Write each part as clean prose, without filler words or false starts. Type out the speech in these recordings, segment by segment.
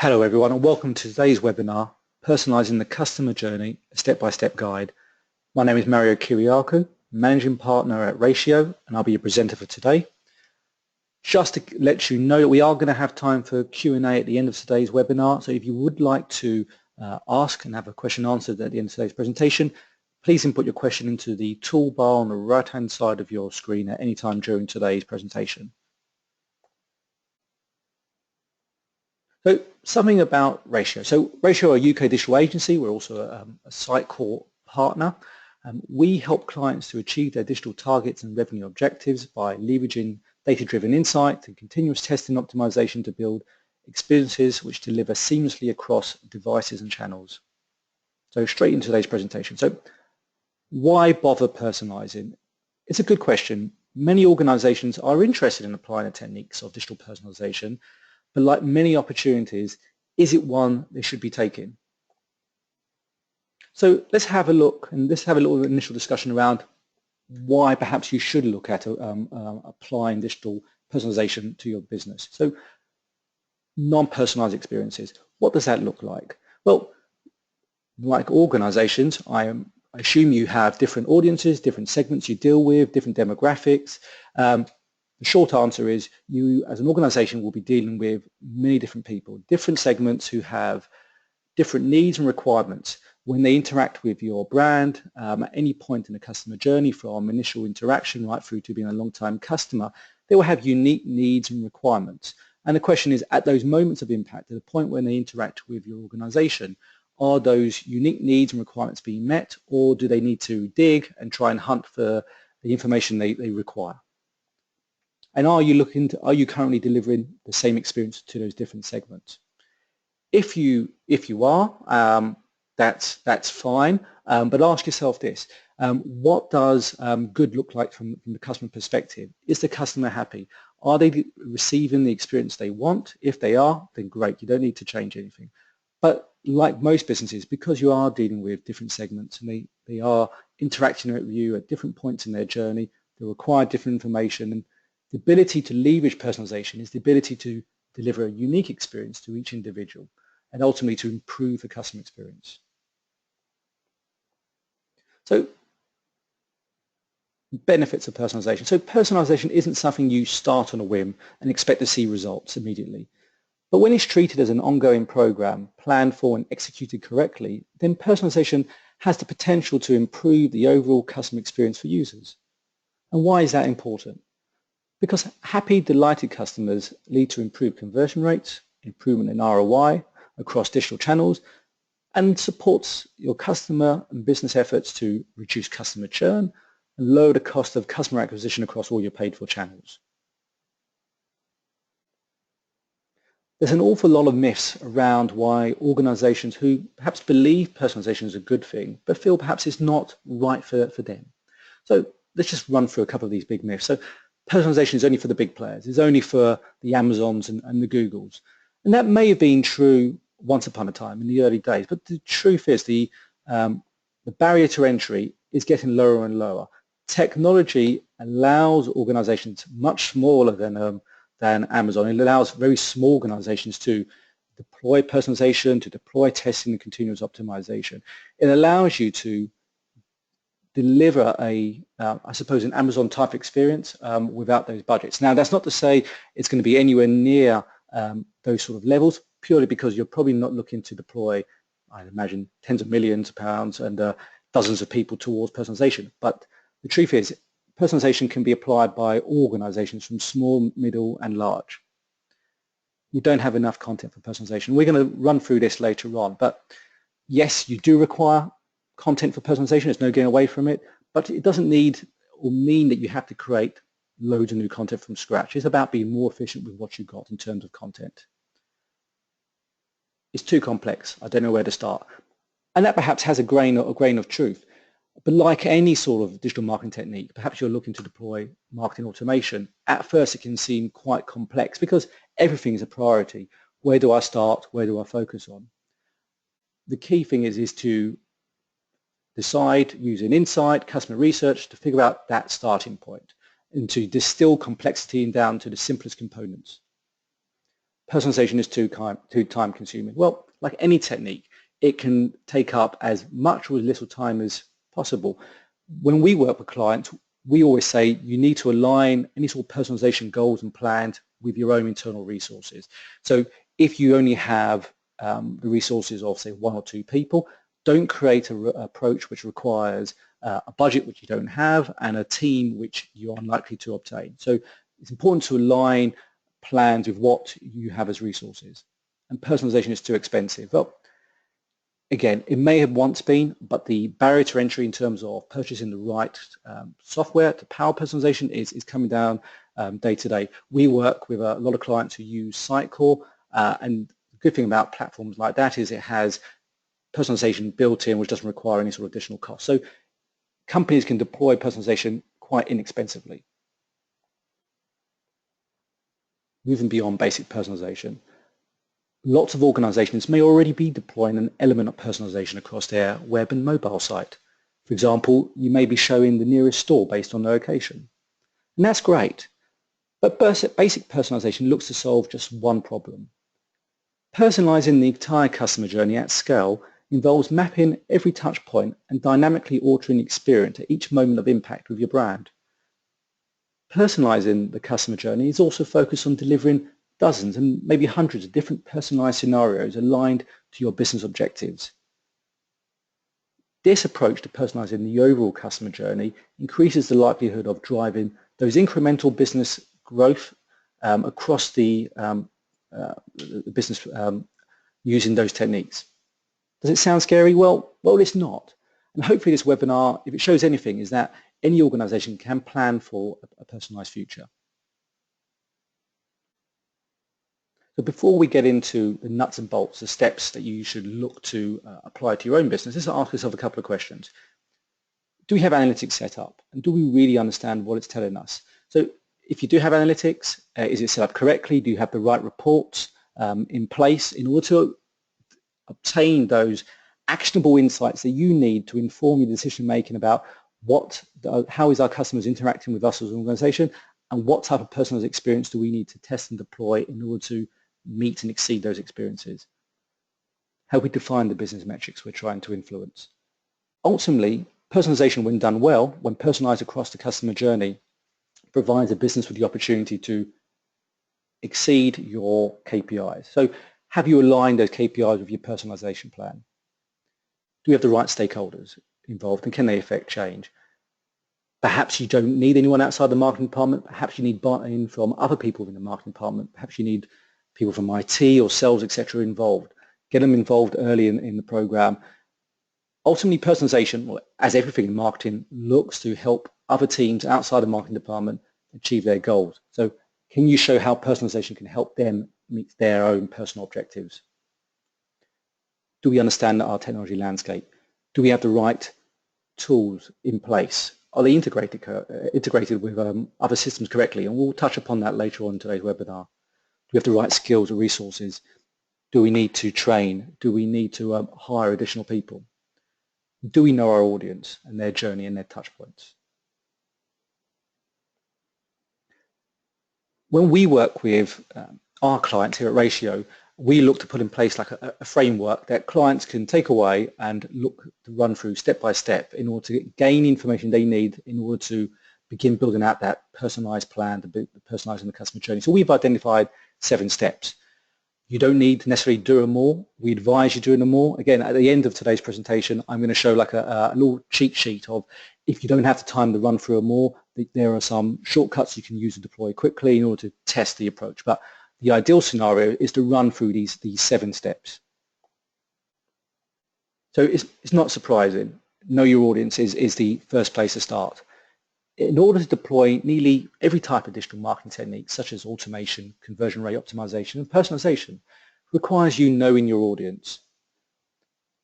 Hello everyone and welcome to today's webinar, Personalising the Customer Journey, a Step-by-Step Guide. My name is Mario Kiriakou, Managing Partner at Ratio, and I'll be your presenter for today. Just to let you know that we are going to have time for Q&A at the end of today's webinar, so if you would like to ask and have a question answered at the end of today's presentation, please input your question into the toolbar on the right-hand side of your screen at any time during today's presentation. So something about Ratio. So Ratio are a UK digital agency. We're also a Sitecore partner. We help clients to achieve their digital targets and revenue objectives by leveraging data-driven insight and continuous testing optimization to build experiences which deliver seamlessly across devices and channels. So straight into today's presentation. So why bother personalizing? It's a good question. Many organizations are interested in applying the techniques of digital personalization, but like many opportunities, is it one they should be taking? So let's have a look and let's have a little initial discussion around why perhaps you should look at applying digital personalization to your business. So non-personalized experiences, what does that look like? Well, like organizations, I assume you have different audiences, different segments you deal with, different demographics. The short answer is you as an organization will be dealing with many different people, different segments who have different needs and requirements. When they interact with your brand at any point in the customer journey, from initial interaction right through to being a long-time customer, they will have unique needs and requirements. And the question is, at those moments of impact, at the point when they interact with your organization, are those unique needs and requirements being met, or do they need to dig and try and hunt for the information they require? And are you currently delivering the same experience to those different segments? If you are, that's fine. But ask yourself this: what does good look like from the customer perspective? Is the customer happy? Are they receiving the experience they want? If they are, then great. You don't need to change anything. But like most businesses, because you are dealing with different segments and they are interacting with you at different points in their journey, they require different information. And the ability to leverage personalization is the ability to deliver a unique experience to each individual and ultimately to improve the customer experience. So benefits of personalization. So personalization isn't something you start on a whim and expect to see results immediately. But when it's treated as an ongoing program, planned for and executed correctly, then personalization has the potential to improve the overall customer experience for users. And why is that important? Because happy, delighted customers lead to improved conversion rates, improvement in ROI across digital channels, and supports your customer and business efforts to reduce customer churn and lower the cost of customer acquisition across all your paid-for channels. There's an awful lot of myths around why organizations who perhaps believe personalization is a good thing, but feel perhaps it's not right for them. So let's just run through a couple of these big myths. So personalization is only for the big players. It's only for the Amazons and the Googles. And that may have been true once upon a time in the early days, but the truth is the barrier to entry is getting lower and lower. Technology allows organizations much smaller than Amazon. It allows very small organizations to deploy personalization, to deploy testing and continuous optimization. It allows you to deliver I suppose, an Amazon type experience without those budgets. Now, that's not to say it's going to be anywhere near those sort of levels, purely because you're probably not looking to deploy, I'd imagine, tens of millions of pounds and dozens of people towards personalization. But the truth is, personalization can be applied by organizations from small, middle, and large. You don't have enough content for personalization. We're going to run through this later on, but yes, you do require content for personalization. There's no getting away from it, but it doesn't need or mean that you have to create loads of new content from scratch. It's about being more efficient with what you've got in terms of content. It's too complex. I don't know where to start. And that perhaps has a grain of truth. But like any sort of digital marketing technique, perhaps you're looking to deploy marketing automation. At first, it can seem quite complex because everything is a priority. Where do I start? Where do I focus on? The key thing is to decide using insight, customer research, to figure out that starting point and to distill complexity down to the simplest components. Personalization is too time consuming. Well, like any technique, it can take up as much or as little time as possible. When we work with clients, we always say you need to align any sort of personalization goals and plans with your own internal resources. So if you only have the resources of, say, 1 or 2 people, don't create an approach which requires a budget which you don't have and a team which you are unlikely to obtain. So it's important to align plans with what you have as resources. And personalization is too expensive. Well, again, it may have once been, but the barrier to entry in terms of purchasing the right software to power personalization is coming down day to day. We work with a lot of clients who use Sitecore, and the good thing about platforms like that is it has personalization built in, which doesn't require any sort of additional cost. So companies can deploy personalization quite inexpensively. Moving beyond basic personalization, lots of organizations may already be deploying an element of personalization across their web and mobile site. For example, you may be showing the nearest store based on location. And that's great, but basic personalization looks to solve just one problem. Personalizing the entire customer journey at scale involves mapping every touch point and dynamically altering the experience at each moment of impact with your brand. Personalizing the customer journey is also focused on delivering dozens and maybe hundreds of different personalized scenarios aligned to your business objectives. This approach to personalizing the overall customer journey increases the likelihood of driving those incremental business growth across the business using those techniques. Does it sound scary? Well, it's not. And hopefully this webinar, if it shows anything, is that any organization can plan for a personalized future. So before we get into the nuts and bolts, the steps that you should look to apply to your own business, let's ask yourself a couple of questions. Do we have analytics set up? And do we really understand what it's telling us? So if you do have analytics, is it set up correctly? Do you have the right reports in place in order to obtain those actionable insights that you need to inform your decision making about how is our customers interacting with us as an organization, and what type of personalized experience do we need to test and deploy in order to meet and exceed those experiences? How we define the business metrics we're trying to influence. Ultimately, personalization, when done well, when personalized across the customer journey, provides a business with the opportunity to exceed your KPIs. So have you aligned those KPIs with your personalization plan? Do we have the right stakeholders involved, and can they affect change? Perhaps you don't need anyone outside the marketing department. Perhaps you need buy-in from other people in the marketing department. Perhaps you need people from IT or sales, etc. involved. Get them involved early in the program. Ultimately, personalization, well, as everything in marketing, looks to help other teams outside the marketing department achieve their goals. So can you show how personalization can help them meet their own personal objectives? Do we understand our technology landscape? Do we have the right tools in place? Are they integrated with other systems correctly? And we'll touch upon that later on in today's webinar. Do we have the right skills or resources? Do we need to train? Do we need to hire additional people? Do we know our audience and their journey and their touch points? When we work with our clients here at Ratio, we look to put in place like a framework that clients can take away and look to run through step by step in order to gain information they need in order to begin building out that personalized plan, personalizing the customer journey. So we've identified 7 steps. You don't need to necessarily do them all. We advise you doing them all. Again, at the end of today's presentation, I'm going to show like a little cheat sheet of, if you don't have the time to run through them all, there are some shortcuts you can use to deploy quickly in order to test the approach. But the ideal scenario is to run through these 7 steps. So it's not surprising. Know your audience is the first place to start. In order to deploy nearly every type of digital marketing technique, such as automation, conversion rate optimization, and personalization, requires you knowing your audience.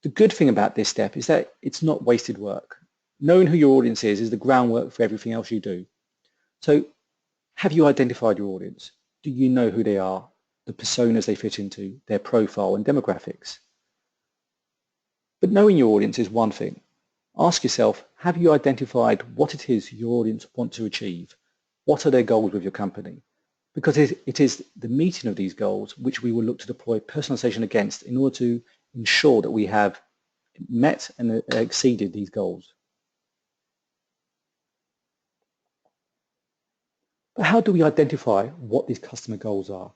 The good thing about this step is that it's not wasted work. Knowing who your audience is the groundwork for everything else you do. So have you identified your audience? Do you know who they are, the personas they fit into, their profile and demographics? But knowing your audience is one thing. Ask yourself, have you identified what it is your audience want to achieve? What are their goals with your company? because it is the meeting of these goals which we will look to deploy personalization against in order to ensure that we have met and exceeded these goals. But how do we identify what these customer goals are?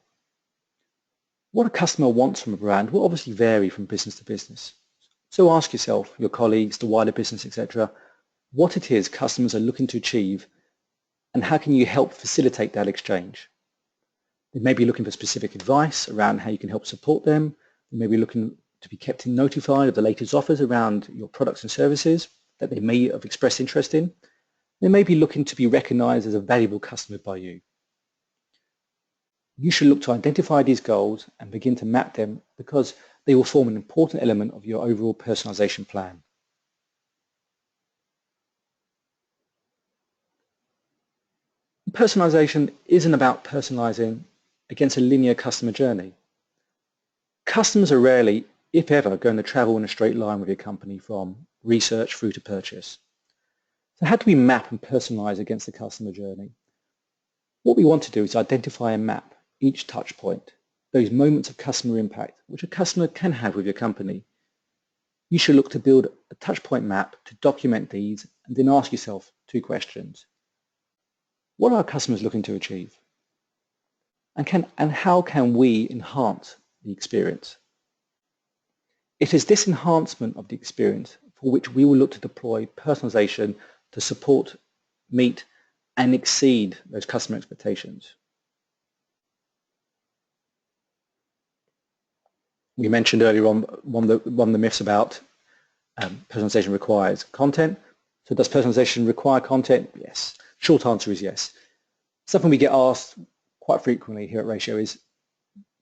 What a customer wants from a brand will obviously vary from business to business. So ask yourself, your colleagues, the wider business, etc., what it is customers are looking to achieve and how can you help facilitate that exchange? They may be looking for specific advice around how you can help support them. They may be looking to be kept notified of the latest offers around your products and services that they may have expressed interest in. They may be looking to be recognized as a valuable customer by you. You should look to identify these goals and begin to map them because they will form an important element of your overall personalization plan. Personalization isn't about personalizing against a linear customer journey. Customers are rarely, if ever, going to travel in a straight line with your company from research through to purchase. So how do we map and personalize against the customer journey? What we want to do is identify and map each touch point, those moments of customer impact which a customer can have with your company. You should look to build a touch point map to document these and then ask yourself two questions. What are our customers looking to achieve? And how can we enhance the experience? It is this enhancement of the experience for which we will look to deploy personalization to support, meet, and exceed those customer expectations. We mentioned earlier on one of the myths about personalization requires content. So does personalization require content? Yes. Short answer is yes. Something we get asked quite frequently here at Ratio is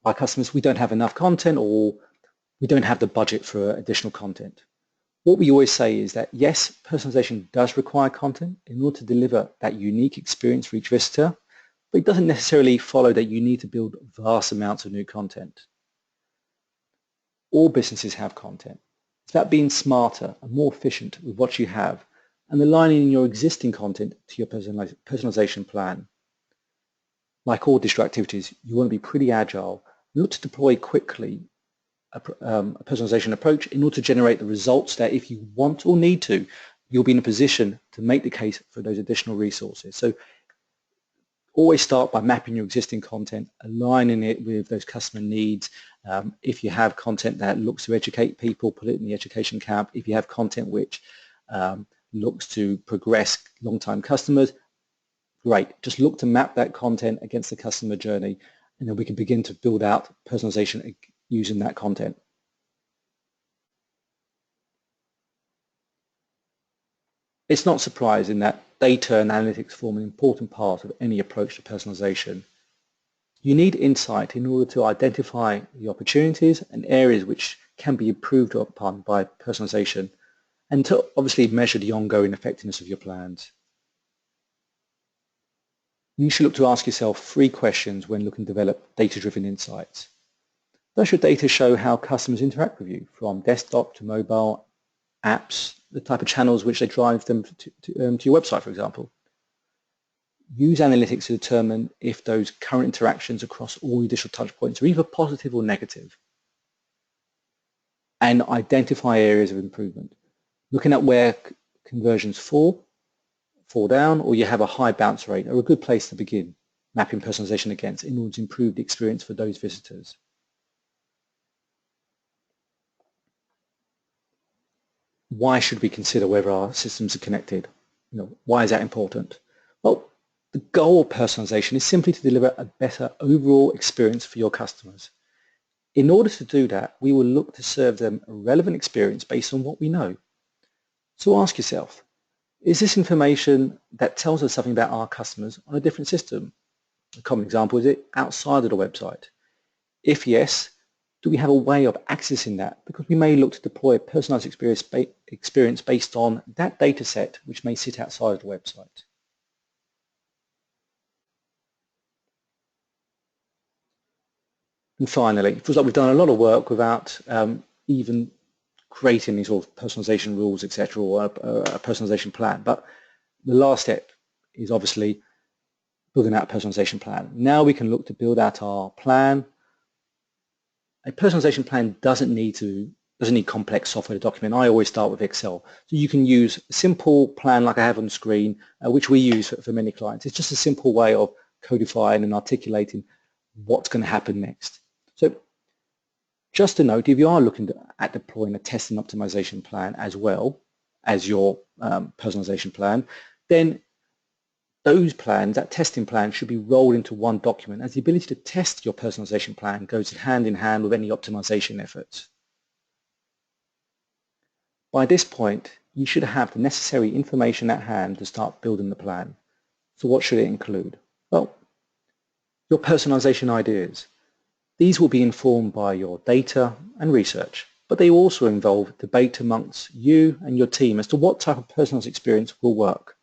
by customers, we don't have enough content or we don't have the budget for additional content. What we always say is that yes, personalization does require content in order to deliver that unique experience for each visitor, but it doesn't necessarily follow that you need to build vast amounts of new content. All businesses have content. It's about being smarter and more efficient with what you have and aligning your existing content to your personalization plan. Like all digital activities, you want to be pretty agile. Look to deploy quickly a personalization approach in order to generate the results that if you want or need to, you'll be in a position to make the case for those additional resources. So always start by mapping your existing content, aligning it with those customer needs. If you have content that looks to educate people, put it in the education camp. If you have content which looks to progress long-time customers, great. Just look to map that content against the customer journey, and then we can begin to build out personalization using that content. It's not surprising that data and analytics form an important part of any approach to personalization. You need insight in order to identify the opportunities and areas which can be improved upon by personalization and to obviously measure the ongoing effectiveness of your plans. You should look to ask yourself 3 questions when looking to develop data-driven insights. Does your data show how customers interact with you, from desktop to mobile, apps, the type of channels which they drive them to your website, for example? Use analytics to determine if those current interactions across all your digital touchpoints are either positive or negative. And identify areas of improvement. Looking at where conversions fall down, or you have a high bounce rate, are a good place to begin mapping personalization against in order to improve the experience for those visitors. Why should we consider whether our systems are connected? Why is that important? Well, the goal of personalization is simply to deliver a better overall experience for your customers. In order to do that, we will look to serve them a relevant experience based on what we know. So ask yourself, is this information that tells us something about our customers on a different system? A common example is it outside of the website. If yes, do we have a way of accessing that? Because we may look to deploy a personalized experience based on that data set which may sit outside of the website. And finally, it feels like we've done a lot of work without even creating these sort of personalization rules, etc., or a personalization plan. But the last step is obviously building out a personalization plan. Now we can look to build out our plan. A personalization plan doesn't need complex software to document. I always start with Excel. So you can use a simple plan like I have on the screen, which we use for many clients. It's just a simple way of codifying and articulating what's going to happen next. So just a note, if you are looking at deploying a test and optimization plan as well as your personalization plan, then those plans, that testing plan, should be rolled into one document, as the ability to test your personalization plan goes hand in hand with any optimization efforts. By this point, you should have the necessary information at hand to start building the plan. So what should it include? Well, your personalization ideas. These will be informed by your data and research, but they also involve debate amongst you and your team as to what type of personalized experience will work.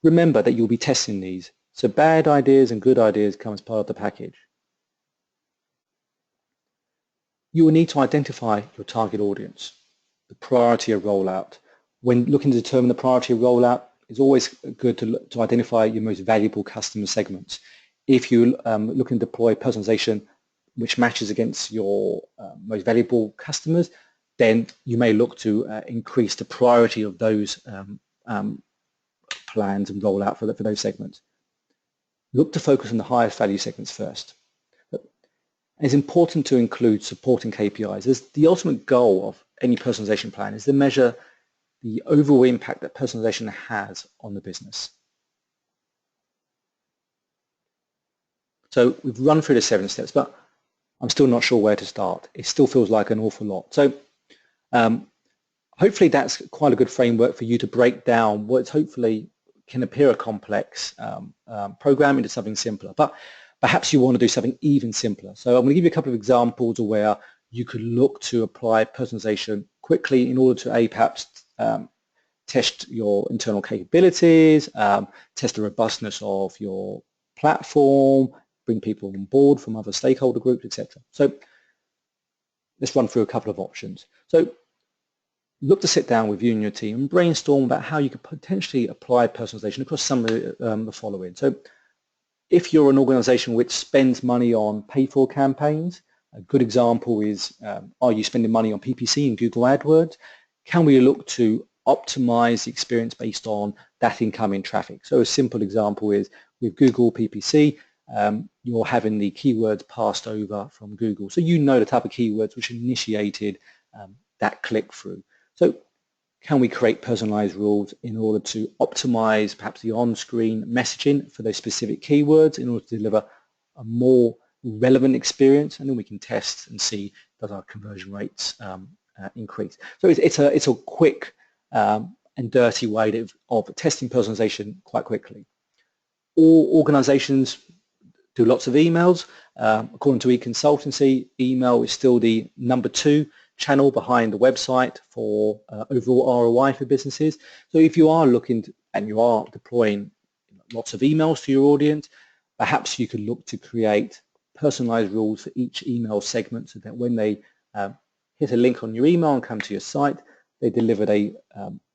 Remember that you'll be testing these, so bad ideas and good ideas come as part of the package. You will need to identify your target audience, the priority of rollout. When looking to determine the priority of rollout, it's always good to identify your most valuable customer segments. If you look and deploy personalization which matches against your most valuable customers, then you may look to increase the priority of those plans and roll out for those segments. Look to focus on the highest value segments first. It's important to include supporting KPIs, as the ultimate goal of any personalization plan is to measure the overall impact that personalization has on the business. So we've run through the 7 steps, but I'm still not sure where to start. It still feels like an awful lot. So hopefully that's quite a good framework for you to break down what hopefully can appear a complex program into something simpler. But perhaps you want to do something even simpler. So I'm going to give you a couple of examples of where you could look to apply personalization quickly in order to perhaps test your internal capabilities, test the robustness of your platform, bring people on board from other stakeholder groups, etc. So let's run through a couple of options. So look to sit down with you and your team and brainstorm about how you could potentially apply personalization across some of the following. So if you're an organization which spends money on pay-for campaigns, a good example is, are you spending money on PPC and Google AdWords? Can we look to optimize the experience based on that incoming traffic? So a simple example is with Google PPC, you're having the keywords passed over from Google. So you know the type of keywords which initiated that click-through. So can we create personalized rules in order to optimize perhaps the on-screen messaging for those specific keywords in order to deliver a more relevant experience, and then we can test and see does our conversion rates increase. So it's a quick and dirty way of testing personalization quite quickly. All organizations do lots of emails. According to eConsultancy, email is still the #2 channel behind the website for overall ROI for businesses. So if you are looking to, and you are deploying lots of emails to your audience, perhaps you could look to create personalized rules for each email segment so that when they hit a link on your email and come to your site, they delivered a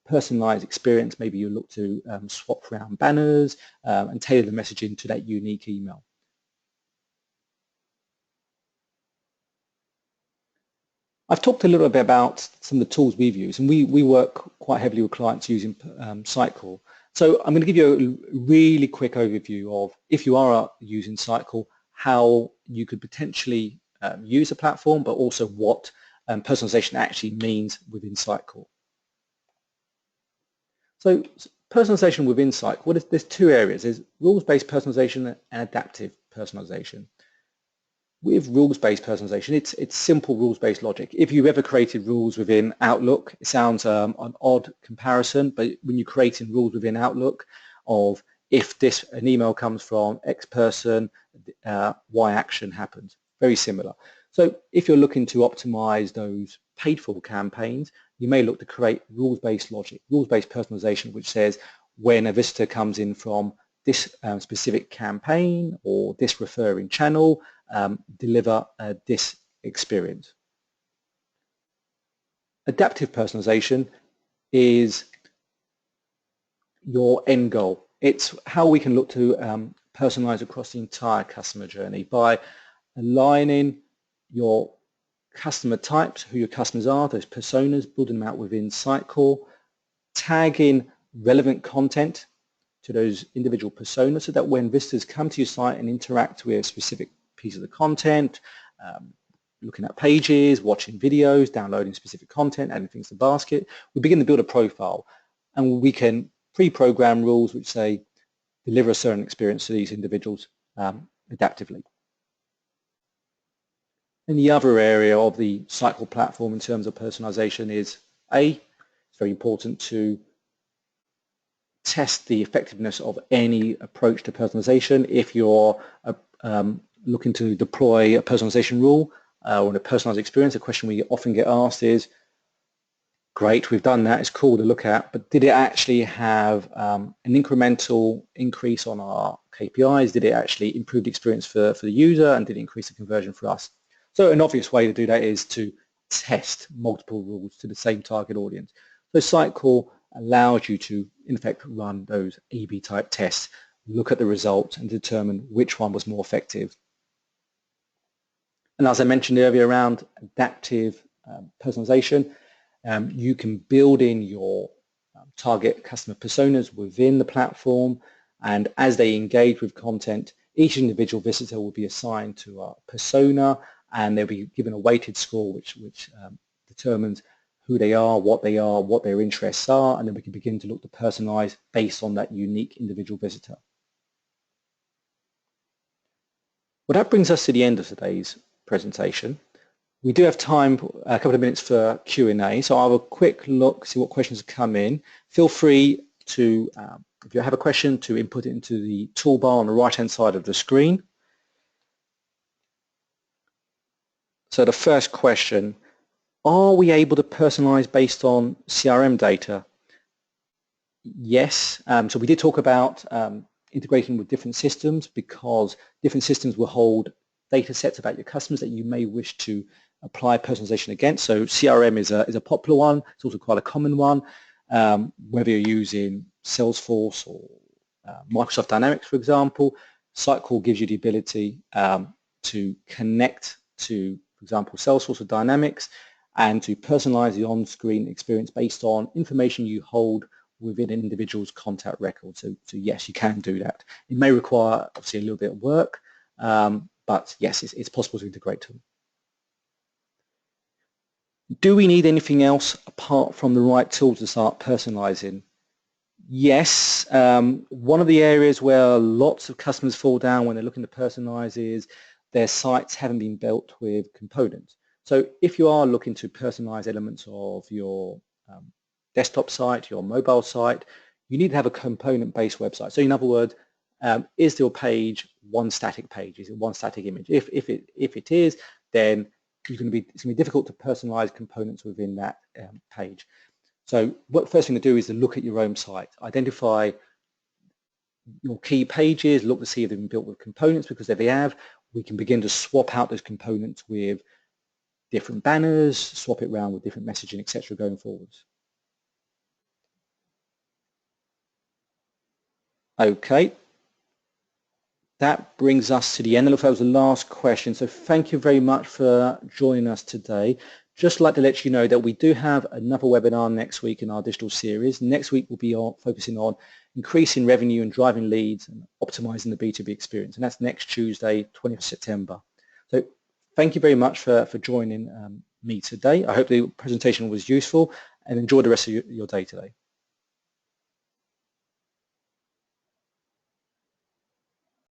personalized experience. Maybe you look to swap around banners and tailor the messaging to that unique email. I've talked a little bit about some of the tools we've used, and we work quite heavily with clients using Sitecore. So I'm going to give you a really quick overview of, if you are using Sitecore, how you could potentially use the platform, but also what personalization actually means within Sitecore. So personalization within Sitecore, there's 2 areas. There's rules-based personalization and adaptive personalization. With rules-based personalization, it's simple rules-based logic. If you've ever created rules within Outlook, it sounds an odd comparison, but when you're creating rules within Outlook of if an email comes from X person, Y action happens, very similar. So if you're looking to optimize those paid-for campaigns, you may look to create rules-based logic, rules-based personalization, which says when a visitor comes in from this specific campaign or this referring channel, deliver this experience. Adaptive personalization is your end goal. It's how we can look to personalize across the entire customer journey by aligning your customer types, who your customers are, those personas, building them out within Sitecore, tagging relevant content to those individual personas so that when visitors come to your site and interact with a specific piece of the content, looking at pages, watching videos, downloading specific content, adding things to the basket, we begin to build a profile, and we can pre-program rules which say deliver a certain experience to these individuals adaptively. And the other area of the Sitecore platform in terms of personalization is it's very important to test the effectiveness of any approach to personalization. If you're looking to deploy a personalization rule or a personalized experience, a question we often get asked is, great, we've done that, it's cool to look at, but did it actually have an incremental increase on our KPIs? Did it actually improve the experience for the user, and did it increase the conversion for us? So an obvious way to do that is to test multiple rules to the same target audience. So Sitecore allows you to, in effect, run those A/B type tests, look at the results and determine which one was more effective. And as I mentioned earlier around adaptive personalization, you can build in your target customer personas within the platform, and as they engage with content, each individual visitor will be assigned to a persona, and they'll be given a weighted score which determines who they are, what their interests are, and then we can begin to look to personalize based on that unique individual visitor. Well, that brings us to the end of today's presentation. We do have time, a couple of minutes for Q&A, so I'll have a quick look, see what questions have come in. Feel free to, if you have a question, to input it into the toolbar on the right-hand side of the screen. So the first question, are we able to personalize based on CRM data? Yes, so we did talk about integrating with different systems, because different systems will hold data sets about your customers that you may wish to apply personalization against. So CRM is a popular one. It's also quite a common one. Whether you're using Salesforce or Microsoft Dynamics, for example, Sitecore gives you the ability to connect to, for example, Salesforce or Dynamics, and to personalize the on-screen experience based on information you hold within an individual's contact record. So yes, you can do that. It may require, obviously, a little bit of work, but yes, it's possible to integrate to them. Do we need anything else apart from the right tools to start personalizing? Yes. One of the areas where lots of customers fall down when they're looking to personalize is their sites haven't been built with components. So if you are looking to personalize elements of your desktop site, your mobile site, you need to have a component-based website. So in other words, is your page one static page? Is it one static image? If it is, then it's going to be difficult to personalize components within that page. So what the first thing to do is to look at your own site, identify your key pages, look to see if they've been built with components, because if they have, we can begin to swap out those components with different banners, swap it around with different messaging, etc. going forwards. Okay. That brings us to the end. It looks like that was the last question. So thank you very much for joining us today. Just like to let you know that we do have another webinar next week in our digital series. Next week we'll be focusing on increasing revenue and driving leads and optimizing the B2B experience. And that's next Tuesday, 20th September. So thank you very much for joining me today. I hope the presentation was useful, and enjoy the rest of your day today.